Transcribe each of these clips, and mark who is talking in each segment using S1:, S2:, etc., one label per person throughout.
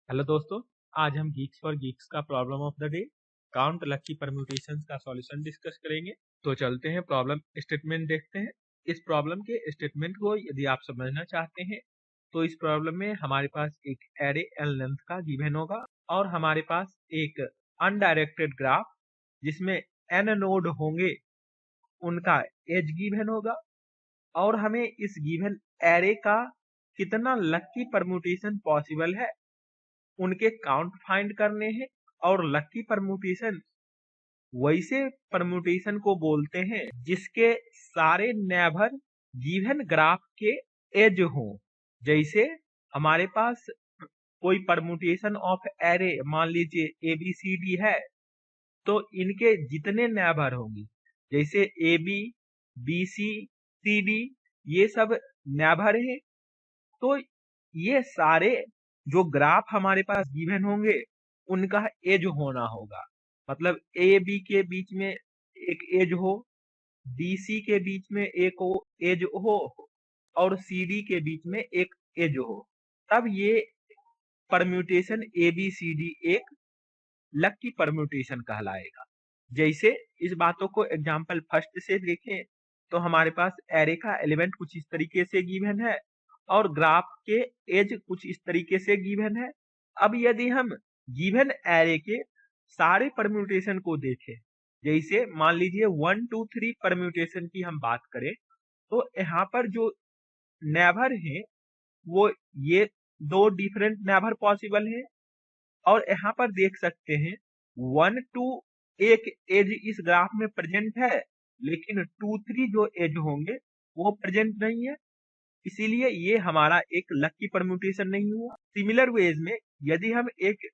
S1: Hello दोस्तों, आज हम गीक्स फॉर गीक्स का problem of the day count lucky permutations का सॉल्यूशन डिस्कस करेंगे। तो चलते हैं प्रॉब्लम स्टेटमेंट देखते हैं। इस प्रॉब्लम के स्टेटमेंट को यदि आप समझना चाहते हैं तो इस प्रॉब्लम में हमारे पास एक एरे एल लेंथ का गिवन होगा और हमारे पास एक अनडायरेक्टेड ग्राफ जिसमें एन नोड होंगे उनका एज गिवन होगा और हमें इस गिवन एरे का कितना लकी परम्यूटेशन पॉसिबल है उनके काउंट फाइंड करने हैं। और लकी परम्यूटेशन वैसे परम्यूटेशन को बोलते हैं जिसके सारे नेबर गिवन ग्राफ के एज हो। जैसे हमारे पास कोई परम्यूटेशन ऑफ एरे मान लीजिए ABCD है तो इनके जितने नेबर होंगे जैसे AB BC CD ये सब नेबर हैं तो ये सारे जो ग्राफ हमारे पास गिवन होंगे उनका एज होना होगा। मतलब ए बी के बीच में एक एज हो, BC के बीच में एक एज हो और CD के बीच में एक एज हो, तब ये परम्यूटेशन ABCD एक लकी परम्यूटेशन कहलाएगा। जैसे इस बातों को एग्जाम्पल फर्स्ट से देखें तो हमारे पास एरे का एलिमेंट कुछ इस तरीके से गिवन है और ग्राफ के एज कुछ इस तरीके से गिवन है। अब यदि हम गिवन एरे के सारे परम्यूटेशन को देखें, जैसे मान लीजिए 1 2 3 परम्यूटेशन की हम बात करें तो यहाँ पर जो नेबर हैं वो ये दो डिफरेंट नेबर पॉसिबल है और यहाँ पर देख सकते हैं 1 2 एक एज इस ग्राफ में प्रेजेंट है लेकिन 2 3 जो एज होंगे वो प्रेजेंट नहीं है, इसीलिए ये हमारा एक लकी परम्यूटेशन नहीं हुआ। सिमिलर वेज में यदि हम एक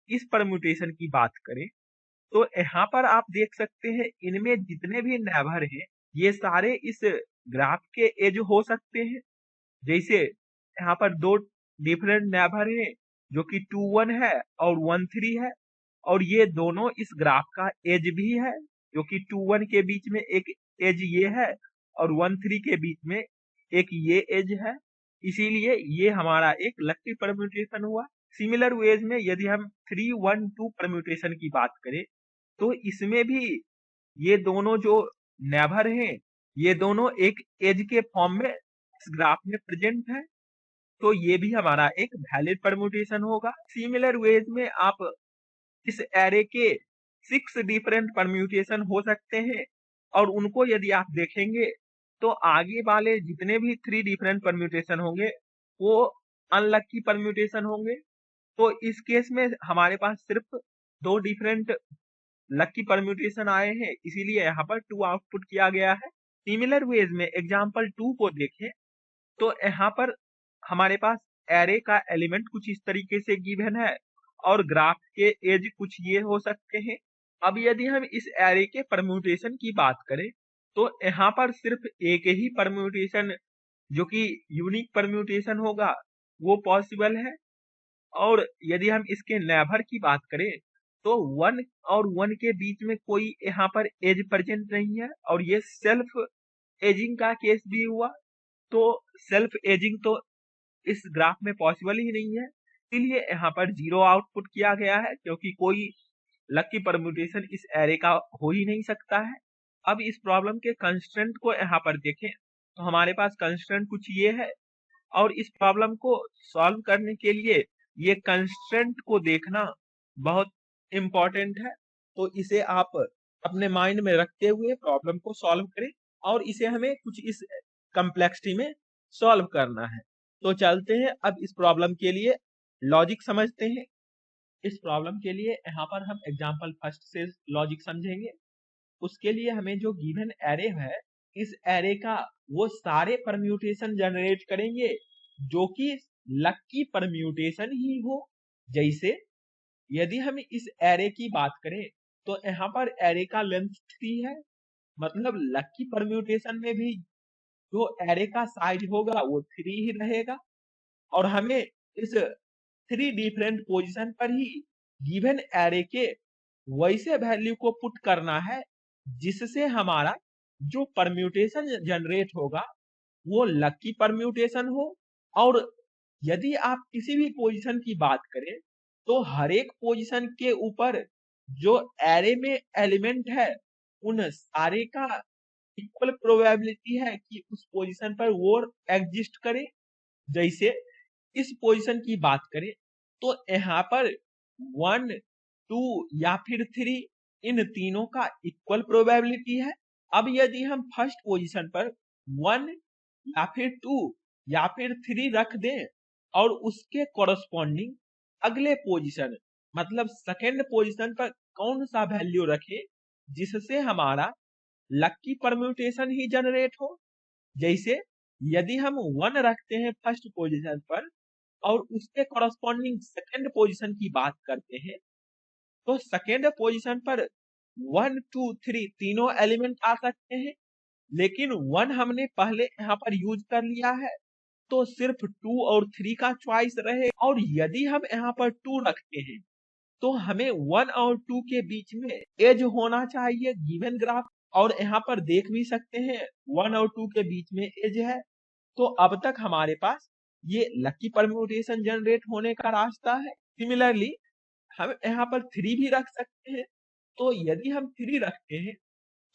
S1: इस परम्यूटेशन की बात करें तो यहाँ पर आप देख सकते हैं इनमें जितने भी नेबर हैं ये सारे इस ग्राफ के एज हो सकते हैं। जैसे यहाँ पर दो डिफरेंट नेबर हैं जो कि 2 1 है और 1 3 है और ये दोनों इस ग्राफ का एज भी है जो कि 2 1 के बीच में एक एज ये है और 1 3 के बीच में एक ये एज है, इसीलिए ये हमारा एक लकी परम्यूटेशन हुआ। सिमिलर वेज में यदि हम 3 1 2 परम्यूटेशन की बात करें तो इसमें भी ये दोनों जो नेबर हैं ये दोनों एक एज के फॉर्म में इस ग्राफ में प्रेजेंट है, तो ये भी हमारा एक वैलिड परम्यूटेशन होगा। सिमिलर वेज में आप इस एरे के 6 डिफरेंट परम्यूटेशन हो सकते हैं और उनको यदि आप देखेंगे तो आगे वाले जितने भी 3 डिफरेंट परम्यूटेशन होंगे वो अनलकी परम्यूटेशन होंगे। तो इस केस में हमारे पास सिर्फ 2 डिफरेंट लकी परम्यूटेशन आए हैं, इसीलिए यहाँ पर 2 आउटपुट किया गया है। सिमिलर वेज में एग्जाम्पल 2 को देखें तो यहाँ पर हमारे पास एरे का एलिमेंट कुछ इस तरीके से गिवन है और ग्राफ के एज कुछ ये हो सकते हैं। अब यदि हम इस एरे के परम्यूटेशन की बात करें तो यहाँ पर सिर्फ एक ही परम्यूटेशन जो कि यूनिक परम्यूटेशन होगा वो पॉसिबल है। और यदि हम इसके नेबर की बात करें तो 1 और 1 के बीच में कोई यहाँ पर एज प्रेजेंट नहीं है और ये सेल्फ एजिंग का केस भी हुआ, तो सेल्फ एजिंग तो इस ग्राफ में पॉसिबल ही नहीं है, इसलिए यहाँ पर 0 आउटपुट किया गया है क्योंकि कोई लकी परम्यूटेशन इस एरे का हो ही नहीं सकता है। अब इस प्रॉब्लम के कंस्ट्रेंट को यहाँ पर देखें तो हमारे पास कंस्ट्रेंट कुछ ये है और इस प्रॉब्लम को सॉल्व करने के लिए ये कंस्ट्रेंट को देखना बहुत इम्पोर्टेंट है। तो इसे आप अपने माइंड में रखते हुए प्रॉब्लम को सॉल्व करें और इसे हमें कुछ इस कम्प्लेक्सिटी में सॉल्व करना है। तो चलते हैं अब इस प्रॉब्लम के लिए लॉजिक समझते हैं। इस प्रॉब्लम के लिए यहाँ पर हम एग्जाम्पल फर्स्ट से लॉजिक समझेंगे। उसके लिए हमें जो गिवन एरे है इस एरे का वो सारे परम्यूटेशन जनरेट करेंगे जो कि लकी परम्यूटेशन ही हो। जैसे यदि हम इस एरे की बात करें तो यहाँ पर एरे का लेंथ 3 है, मतलब लकी परम्यूटेशन में भी जो एरे का साइज होगा वो 3 ही रहेगा और हमें इस 3 डिफरेंट पोजीशन पर ही गिवन एरे के वैसे वैल्यू को पुट करना है जिससे हमारा जो परम्यूटेशन जनरेट होगा वो लकी परम्यूटेशन हो। और यदि आप किसी भी पोजीशन की बात करें तो हर एक पोजीशन के ऊपर जो एरे में एलिमेंट है उन सारे का इक्वल प्रोबेबिलिटी है कि उस पोजीशन पर वो एग्जिस्ट करे। जैसे इस पोजीशन की बात करें तो यहाँ पर 1, 2 या फिर 3 इन तीनों का इक्वल प्रोबेबिलिटी है। अब यदि हम फर्स्ट पोजीशन पर 1 या फिर 2 या फिर 3 रख दें और उसके कॉरस्पॉन्डिंग अगले पोजीशन मतलब सेकेंड पोजीशन पर कौन सा वैल्यू रखे जिससे हमारा लकी परम्यूटेशन ही जनरेट हो। जैसे यदि हम 1 रखते हैं फर्स्ट पोजीशन पर और उसके कॉरस्पॉन्डिंग सेकेंड पोजीशन की बात करते हैं तो सेकेंड पोजीशन पर 1, 2, 3 तीनों एलिमेंट आ सकते हैं, लेकिन 1 हमने पहले यहाँ पर यूज कर लिया है तो सिर्फ 2 और 3 का चॉइस रहे। और यदि हम यहाँ पर 2 रखते हैं तो हमें 1 और 2 के बीच में एज होना चाहिए गिवन ग्राफ। और यहाँ पर देख भी सकते हैं 1 और 2 के बीच में एज है। तो अब तक हमारे पास ये लकी परम्यूटेशन जनरेट होने का रास्ता है। सिमिलरली हम यहाँ पर 3 भी रख सकते हैं। तो यदि हम 3 रखते हैं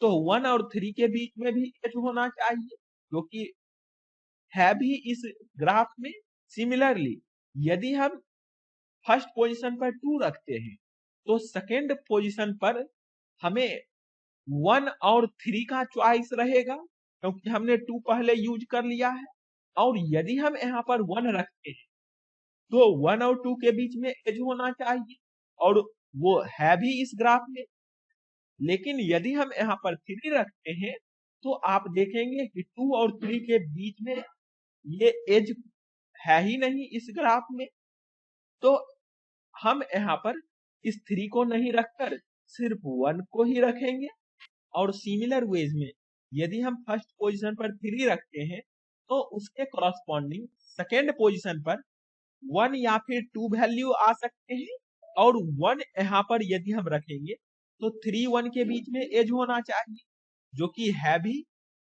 S1: तो 1 और 3 के बीच में भी एज होना चाहिए जो कि है भी इस ग्राफ में। सिमिलरली यदि हम फर्स्ट पोजीशन पर 2 रखते हैं तो सेकेंड पोजीशन पर हमें 1 और 3 का चॉइस रहेगा क्योंकि हमने 2 पहले यूज कर लिया है। और यदि हम यहाँ पर 1 रखते हैं तो 1 और 2 के बीच में एज होना चाहिए और वो है भी इस ग्राफ में। लेकिन यदि हम यहाँ पर 3 रखते हैं तो आप देखेंगे कि 2 और 3 के बीच में ये एज है ही नहीं इस ग्राफ में। तो हम यहाँ पर इस 3 को नहीं रखकर सिर्फ 1 को ही रखेंगे। और सिमिलर वेज में यदि हम फर्स्ट पोजीशन पर 3 रखते हैं तो उसके कॉरस्पॉन्डिंग सेकेंड पोजीशन पर 1 या फिर 2 वैल्यू आ सकते हैं। और 1 यहाँ पर यदि हम रखेंगे तो 3, 1 के बीच में एज होना चाहिए जो कि है भी।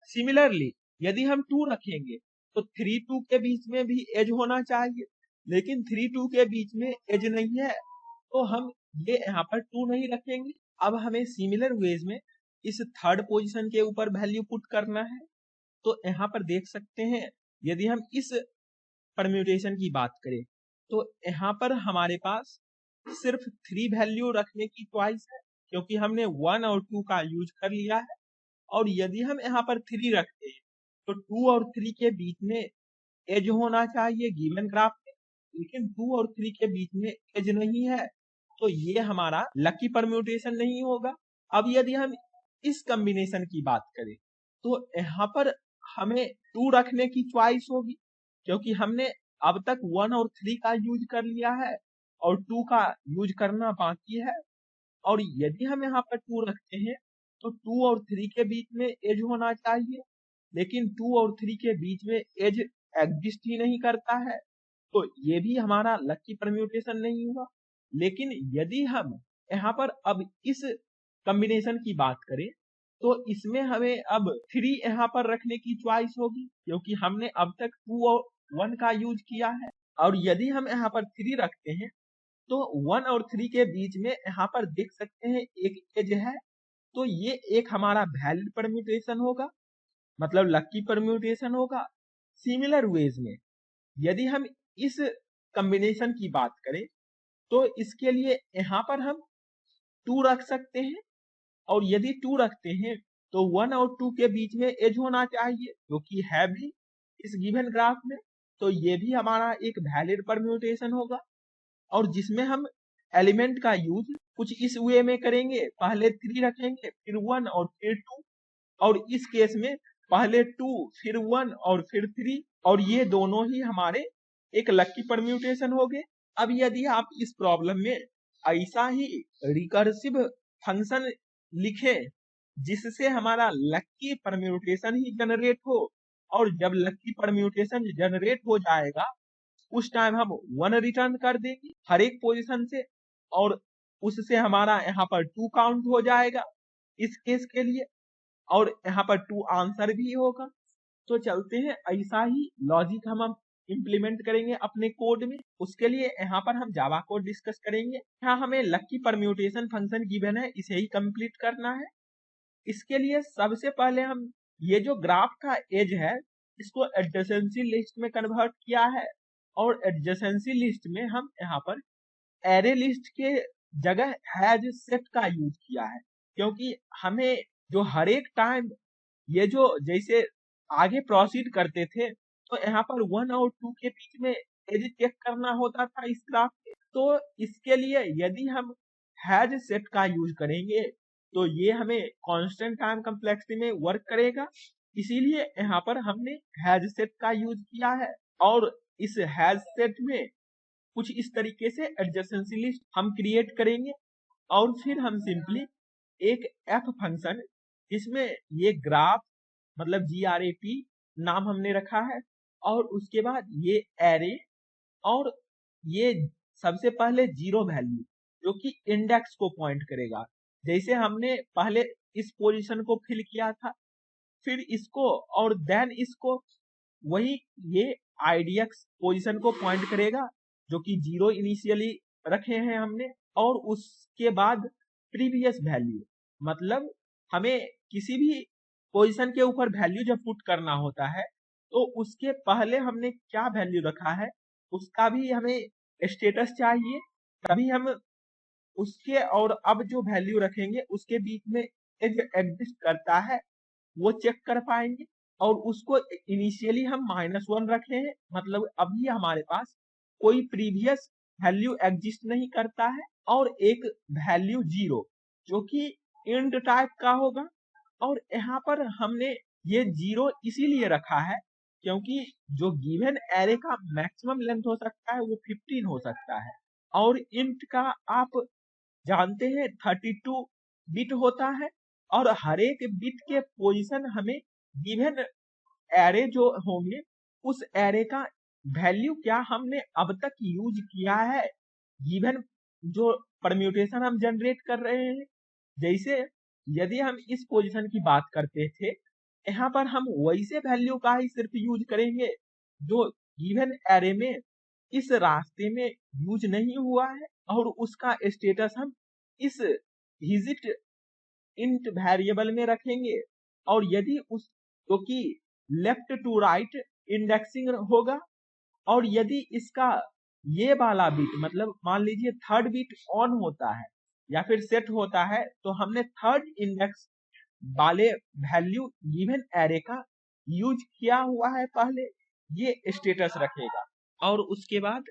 S1: सिमिलरली यदि हम 2 रखेंगे तो 3, 2 के बीच में भी एज होना चाहिए, लेकिन 3, 2 के बीच में एज नहीं है तो हम ये यहाँ पर 2 नहीं रखेंगे। अब हमें सिमिलर वेज में इस थर्ड पोजीशन के ऊपर वैल्यू पुट करना है। तो यहाँ पर देख सकते हैं यदि हम इस परम्यूटेशन की बात करें तो यहाँ पर हमारे पास सिर्फ 3 वैल्यू रखने की चॉइस है क्योंकि हमने 1 और 2 का यूज कर लिया है। और यदि हम यहाँ पर 3 रखते हैं तो 2 और 3 के बीच में एज होना चाहिए गिवन ग्राफ में, लेकिन 2 और 3 के बीच में एज नहीं है तो ये हमारा लकी परम्यूटेशन नहीं होगा। अब यदि हम इस कॉम्बिनेशन की बात करें तो यहाँ पर हमें 2 रखने की चॉइस होगी क्योंकि हमने अब तक 1 और 3 का यूज कर लिया है और 2 का यूज करना बाकी है। और यदि हम यहाँ पर 2 रखते हैं तो 2 और 3 के बीच में एज होना चाहिए, लेकिन 2 और 3 के बीच में एज एग्जिस्ट ही नहीं करता है तो ये भी हमारा लकी परम्यूटेशन नहीं हुआ। लेकिन यदि हम यहाँ पर अब इस कॉम्बिनेशन की बात करें तो इसमें हमें अब 3 यहाँ पर रखने की चॉइस होगी क्योंकि हमने अब तक 2 और 1 का यूज किया है। और यदि हम यहाँ पर 3 रखते हैं तो 1 और 3 के बीच में यहाँ पर देख सकते हैं एक एज है तो ये एक हमारा वैलिड परम्यूटेशन होगा, मतलब लकी परम्यूटेशन होगा। सिमिलर वेज में यदि हम इस कॉम्बिनेशन की बात करें तो इसके लिए यहाँ पर हम 2 रख सकते हैं और यदि 2 रखते हैं तो 1 और 2 के बीच में एज होना चाहिए जो कि है भी इस गिवन ग्राफ में। तो ये भी हमारा एक वैलिड परम्यूटेशन होगा और जिसमें हम एलिमेंट का यूज कुछ इस वे में करेंगे, पहले 3 रखेंगे फिर 1 और फिर 2। और इस केस में पहले 2 फिर 1 और फिर 3 और ये दोनों ही हमारे एक लकी परम्यूटेशन हो गए। अब यदि आप इस प्रॉब्लम में ऐसा ही रिकर्सिव फंक्शन लिखें जिससे हमारा लकी परम्यूटेशन ही जनरेट हो और जब लकी परम्यूटेशन जनरेट हो जाएगा उस टाइम हम 1 रिटर्न कर देंगे हर एक पोजीशन से और उससे हमारा यहाँ पर 2 काउंट हो जाएगा इस केस के लिए और यहाँ पर 2 आंसर भी होगा। तो चलते हैं ऐसा ही लॉजिक हम इम्प्लीमेंट करेंगे अपने कोड में। उसके लिए यहाँ पर हम जावा कोड डिस्कस करेंगे। यहाँ हमें लकी परम्यूटेशन फंक्शन गिवन है, इसे ही कंप्लीट करना है। इसके लिए सबसे पहले हम ये जो ग्राफ का एज है इसको एडजेसेंसी लिस्ट में कन्वर्ट किया है, और एडजेसेंसी लिस्ट में हम यहाँ पर एरे लिस्ट के जगह हैज सेट का यूज किया है, क्योंकि हमें जो हर एक टाइम ये जो जैसे आगे प्रोसीड करते थे तो यहाँ पर 1 और 2 के बीच में एज चेक करना होता था इस ग्राफ में। तो इसके लिए यदि हम हैज सेट का यूज करेंगे तो ये हमें कांस्टेंट टाइम कम्प्लेक्सिटी में वर्क करेगा, इसीलिए यहाँ पर हमने हैज सेट का यूज किया है। और इस हैज सेट में कुछ इस तरीके से एडजेसेंसी लिस्ट हम क्रिएट करेंगे, और फिर हम सिंपली एक एफ फंक्शन जिसमें ये ग्राफ मतलब GRAP नाम हमने रखा है, और उसके बाद ये एरे, और ये सबसे पहले 0 वैल्यू जो कि इंडेक्स को पॉइंट करेगा, जैसे हमने पहले इस पोजीशन को फिल किया था, फिर इसको और देन इसको, वही ये IDX पोजीशन को पॉइंट करेगा जो कि 0 इनिशियली रखे हैं हमने। और उसके बाद प्रीवियस वैल्यू, मतलब हमें किसी भी पोजीशन के ऊपर वैल्यू जब पुट करना होता है तो उसके पहले हमने क्या वैल्यू रखा है उसका भी हमें स्टेटस चाहिए, तभी हम उसके और अब जो वैल्यू रखेंगे उसके बीच में जो एग्जिस्ट करता है वो चेक कर पाएंगे। और उसको इनिशियली हम -1 रखे हैं, मतलब अभी हमारे पास कोई प्रीवियस वैल्यू एग्जिस्ट नहीं करता है, और एक वैल्यू 0 जो कि इंट टाइप का होगा। और यहाँ पर हमने ये 0 इसीलिए रखा है क्योंकि जो गिवन एरे का मैक्सिमम लेंथ हो सकता है वो 15 हो सकता है, और इंट का आप जानते हैं 32 बिट होता है, और हर एक बिट के पोजीशन हमें गिवन एरे जो होंगे उस एरे का वैल्यू क्या हमने अब तक यूज किया है गिवन जो परम्यूटेशन हम जनरेट कर रहे हैं। जैसे यदि हम इस पोजीशन की बात करते थे, यहाँ पर हम वैसे वैल्यू का ही सिर्फ यूज करेंगे जो गिवन एरे में इस रास्ते में यूज नहीं हुआ है, और उसका स्टेटस हम इस विजिट इंट वेरिएबल में रखेंगे। और यदि उस जो कि लेफ्ट टू राइट इंडेक्सिंग होगा, और यदि इसका ये वाला बिट मतलब मान लीजिए थर्ड बिट ऑन होता है या फिर सेट होता है तो हमने थर्ड इंडेक्स वाले वैल्यू गिवन एरे का यूज किया हुआ है पहले, ये स्टेटस रखेगा। और उसके बाद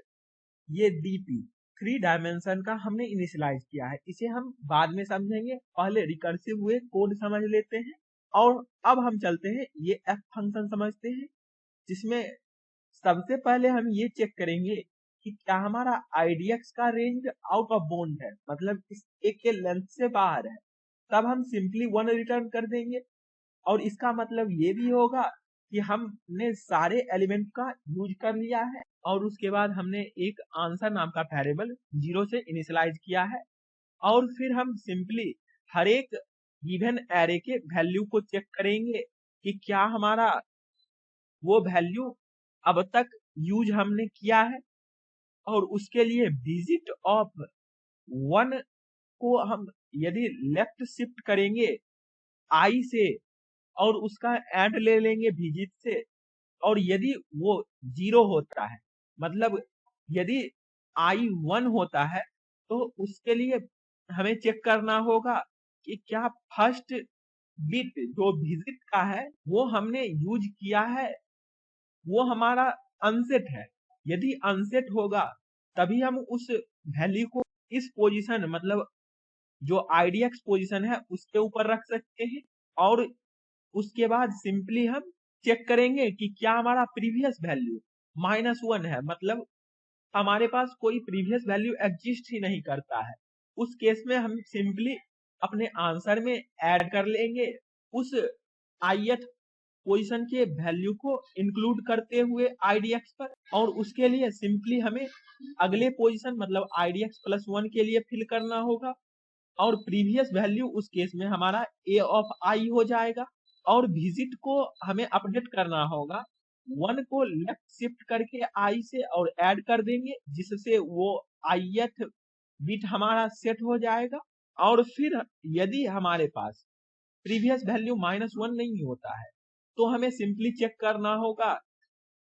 S1: ये DP 3 डायमेंशन का हमने इनिशियलाइज किया है, इसे हम बाद में समझेंगे, पहले रिकर्सिव हुए कोड समझ लेते हैं। और अब हम चलते हैं ये F फंक्शन समझते हैं, जिसमें सबसे पहले हम ये चेक करेंगे कि क्या हमारा IDX का रेंज आउट ऑफ बाउंड है, मतलब इस एक के लेंथ से बाहर है, तब हम सिंपली 1 रिटर्न कर देंगे। और इसका मतलब ये भी होगा कि हमने सारे एलिमेंट का यूज कर लिया है, और उसके बाद हमने एक आंसर नाम का वेरिएबल 0 से इनिशियलाइज किया है। और फिर हम सिंपली हर एक गिवन एरे के वैल्यू को चेक करेंगे कि क्या हमारा वो वैल्यू अब तक यूज हमने किया है, और उसके लिए विजिट ऑफ 1 को हम यदि लेफ्ट शिफ्ट करेंगे I से और उसका एंड ले लेंगे विजिट से, और यदि वो 0 होता है मतलब यदि I 1 होता है तो उसके लिए हमें चेक करना होगा कि क्या फर्स्ट बिट जो विजिट का है वो हमने यूज किया है, वो हमारा अनसेट है। यदि अनसेट होगा तभी हम उस वैल्यू को इस पोजीशन मतलब जो IDX पोजीशन है उसके ऊपर रख सकते हैं। और उसके बाद सिंपली हम चेक करेंगे कि क्या हमारा प्रीवियस वैल्यू -1 है, मतलब हमारे पास कोई प्रीवियस वैल्यू एग्जिस्ट ही नहीं करता है। उस केस में हम सिंपली अपने आंसर में ऐड कर लेंगे उस ith पोजीशन के वैल्यू को इंक्लूड करते हुए IDX पर, और उसके लिए सिंपली हमें अगले पोजीशन मतलब IDX +1 के लिए फिल करना होगा, और प्रीवियस वैल्यू उस केस में हमारा A ऑफ I हो जाएगा। और विजिट को हमें अपडेट करना होगा 1 को लेफ्ट शिफ्ट करके i से और ऐड कर देंगे, जिससे वो ith बिट हमारा सेट हो जाएगा। और फिर यदि हमारे पास प्रीवियस वैल्यू -1 नहीं होता है तो हमें सिंपली चेक करना होगा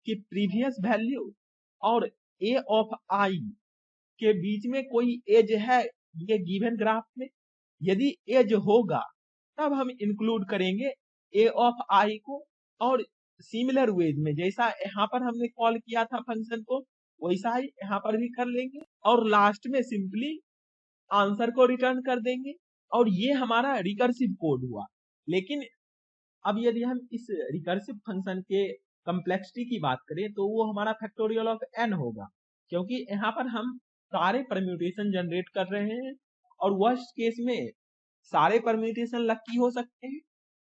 S1: कि प्रीवियस वैल्यू और a ऑफ i के बीच में कोई एज है ये गिवन ग्राफ में। यदि एज होगा तब हम इंक्लूड करेंगे a ऑफ i को, और सिमिलर वेज में जैसा यहाँ पर हमने कॉल किया था फंक्शन को वैसा ही यहाँ पर भी कर लेंगे, और लास्ट में सिंपली आंसर को रिटर्न कर देंगे। और ये हमारा रिकर्सिव कोड हुआ। लेकिन अब यदि हम इस रिकर्सिव फंक्शन के कम्प्लेक्सिटी की बात करें तो वो हमारा फैक्टोरियल ऑफ n होगा, क्योंकि यहाँ पर हम सारे परम्यूटेशन जनरेट कर रहे हैं और वर्स्ट केस में सारे परम्यूटेशन लकी हो सकते हैं,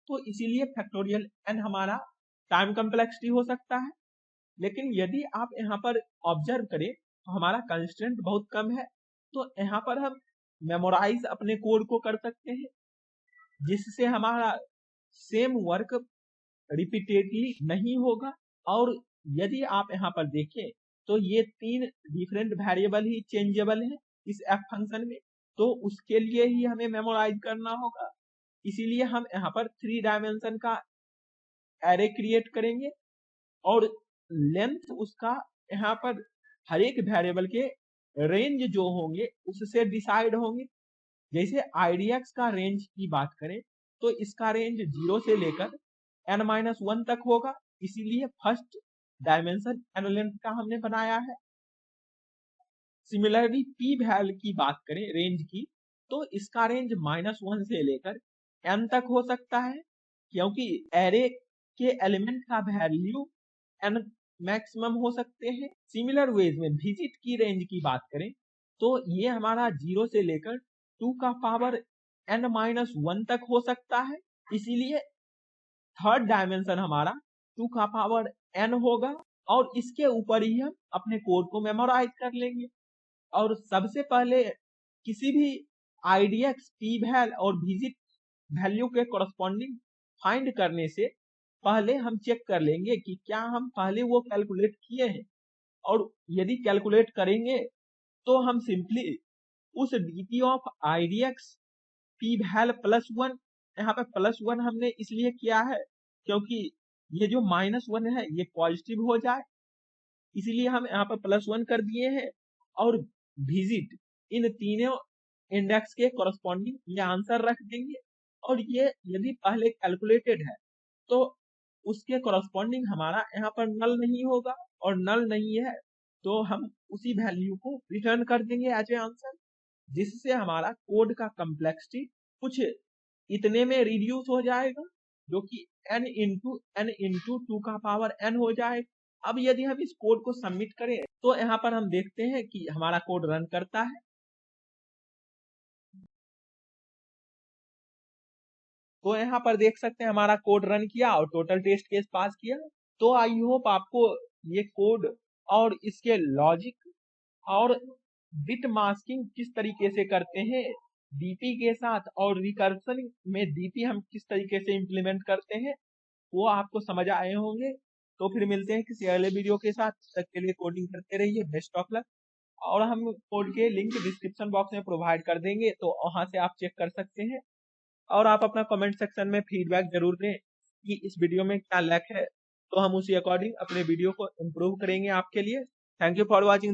S1: तो इसीलिए फैक्टोरियल n हमारा टाइम कम्प्लेक्सिटी हो सकता है। लेकिन यदि आप यहाँ पर ऑब्जर्व करें तो हमारा कंस्ट्रेंट बहुत कम है, तो यहाँ पर हम मेमोराइज अपने कोड को कर सकते हैं, जिससे हमारा सेम वर्क रिपीटेडली नहीं होगा। और यदि आप यहाँ पर देखें तो ये 3 डिफरेंट वेरिएबल ही चेंजेबल है इस f फंक्शन में, तो उसके लिए ही हमें मेमोराइज करना होगा। इसीलिए हम यहाँ पर 3 डायमेंशन का एरे क्रिएट करेंगे और लेंथ उसका यहाँ पर हर एक वेरिएबल के रेंज जो होंगे उससे डिसाइड होंगे। जैसे idx का रेंज की बात करें तो इसका रेंज 0 से लेकर n-1 तक होगा, इसीलिए फर्स्ट डायमेंशन n लेंथ का हमने बनाया है। सिमिलरली p वैल की बात करें रेंज की, तो इसका रेंज -1 से लेकर n तक हो सकता है, क्योंकि एरे के एलिमेंट का वैल्यू n मैक्सिमम हो सकते हैं। सिमिलर वेज में विजिट की रेंज की बात करें तो ये हमारा 0 से लेकर 2 का पावर n-1 तक हो सकता है, इसीलिए थर्ड डायमेंशन हमारा 2 का पावर n होगा और इसके ऊपर ही हम अपने कोड को मेमोराइज कर लेंगे। और सबसे पहले किसी भी idx, p वैल और विजिट वैल्यू के कोरस्पॉन्डिंग फाइंड करने से पहले हम चेक कर लेंगे कि क्या हम पहले वो कैलकुलेट किए हैं, और यदि कैलकुलेट करेंगे तो हम सिंपली उस dt of idx p val +1, यहाँ पे +1 हमने इसलिए किया है क्योंकि ये जो -1 है ये पॉजिटिव हो जाए, इसीलिए हम यहाँ पर +1 कर दिए हैं। और विजिट इन तीनों इंडेक्स के कोरस्पॉन्डिंग ये आंसर रख देंगे, और ये यदि पहले कैलकुलेटेड है तो उसके कोरस्पॉन्डिंग हमारा यहाँ पर नल नहीं होगा, और नल नहीं है तो हम उसी वैल्यू को रिटर्न कर देंगे एज ए आंसर, जिससे हमारा कोड का कम्प्लेक्सिटी कुछ इतने में रिड्यूस हो जाएगा, जो कि n इंटू 2 का पावर n हो जाएगा। अब यदि हम इस कोड को सबमिट करें तो यहाँ पर हम देखते हैं कि हमारा कोड रन करता है। तो यहाँ पर देख सकते हैं हमारा कोड रन किया और टोटल टेस्ट केस पास किया। तो आई होप आपको ये कोड और इसके लॉजिक और बिट मास्किंग किस तरीके से करते हैं डीपी के साथ, और रिकर्सन में डीपी हम किस तरीके से इम्प्लीमेंट करते हैं वो आपको समझ आए होंगे। तो फिर मिलते हैं किसी अगले वीडियो के साथ, तब तक के लिए कोडिंग करते रहिए। Best of luck. और हम कोड के लिंक डिस्क्रिप्शन बॉक्स में प्रोवाइड कर देंगे, तो वहां से आप चेक कर सकते हैं। और आप अपना कमेंट सेक्शन में फीडबैक जरूर दें कि इस वीडियो में क्या लैक है, तो हम उसी अकॉर्डिंग अपने वीडियो को इम्प्रूव करेंगे आपके लिए। Thank you for watching.